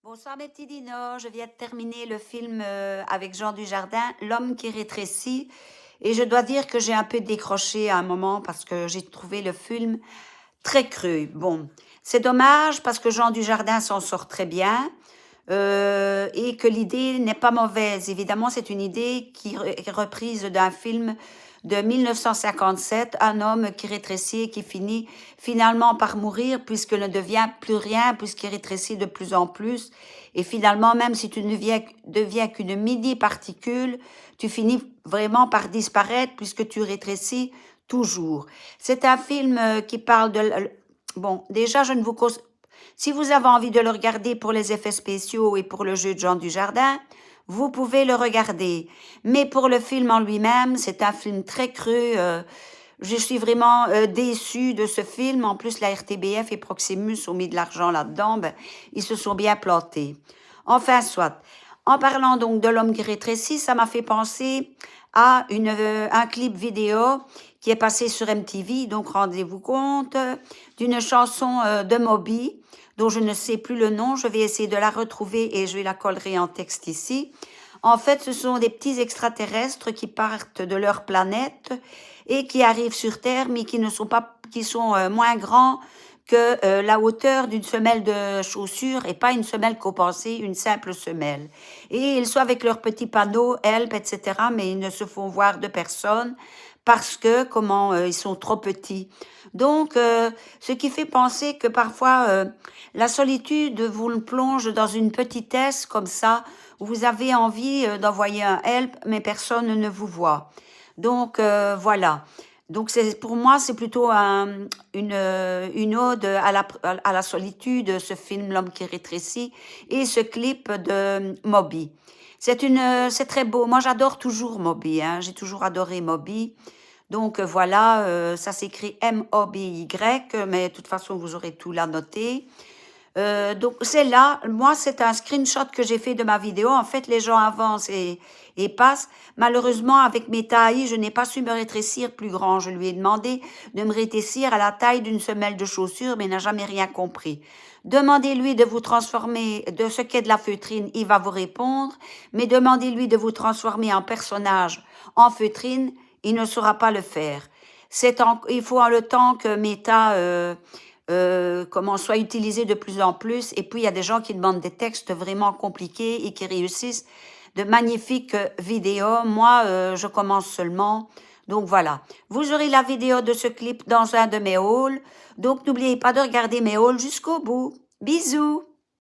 Bonsoir mes petits dinos, je viens de terminer le film avec Jean Dujardin, L'homme qui rétrécit. Et je dois dire que j'ai un peu décroché à un moment parce que j'ai trouvé le film très cru. Bon, c'est dommage parce que Jean Dujardin s'en sort très bien et que l'idée n'est pas mauvaise. Évidemment, c'est une idée qui est reprise d'un film de 1957, un homme qui rétrécit et qui finit finalement par mourir puisqu'il ne devient plus rien, puisqu'il rétrécit de plus en plus. Et finalement, même si tu ne deviens qu'une mini-particule, tu finis vraiment par disparaître puisque tu rétrécis toujours. C'est un film qui parle de... Bon, déjà, je ne vous... Si vous avez envie de le regarder pour les effets spéciaux et pour le jeu de Jean Dujardin, vous pouvez le regarder. Mais pour le film en lui-même, c'est un film très cru. Je suis vraiment déçue de ce film. En plus, la RTBF et Proximus ont mis de l'argent là-dedans. Ben, ils se sont bien plantés. Enfin, soit. En parlant donc de l'homme qui rétrécit, ça m'a fait penser à un clip vidéo qui est passé sur MTV. Donc, rendez-vous compte d'une chanson de Moby, dont je ne sais plus le nom. Je vais essayer de la retrouver et je la collerai en texte ici. En fait, ce sont des petits extraterrestres qui partent de leur planète et qui arrivent sur Terre, mais qui ne sont pas, qui sont moins grands que la hauteur d'une semelle de chaussure et pas une semelle compensée, une simple semelle. Et ils sont avec leurs petits panneaux, help, etc., mais ils ne se font voir de personne parce que ils sont trop petits. Donc, ce qui fait penser que parfois la solitude vous plonge dans une petitesse comme ça, où vous avez envie d'envoyer un help, mais personne ne vous voit. Donc voilà. Donc pour moi, c'est plutôt une ode à la solitude, ce film L'homme qui rétrécit et ce clip de Moby. C'est très beau. Moi, j'adore toujours Moby. Hein. J'ai toujours adoré Moby. Donc voilà, ça s'écrit M-O-B-Y, mais de toute façon, vous aurez tout là noté. Donc c'est là, moi c'est un screenshot que j'ai fait de ma vidéo. En fait, les gens avancent et passent. Malheureusement, avec mes tailles, je n'ai pas su me rétrécir plus grand. Je lui ai demandé de me rétrécir à la taille d'une semelle de chaussure, mais il n'a jamais rien compris. Demandez-lui de vous transformer de ce qu'est de la feutrine, il va vous répondre. Mais demandez-lui de vous transformer en personnage en feutrine, il ne saura pas le faire. Il faut le temps que Meta soit utilisé de plus en plus. Et puis, il y a des gens qui demandent des textes vraiment compliqués et qui réussissent de magnifiques vidéos. Moi, je commence seulement. Donc, voilà. Vous aurez la vidéo de ce clip dans un de mes hauls. Donc, n'oubliez pas de regarder mes hauls jusqu'au bout. Bisous!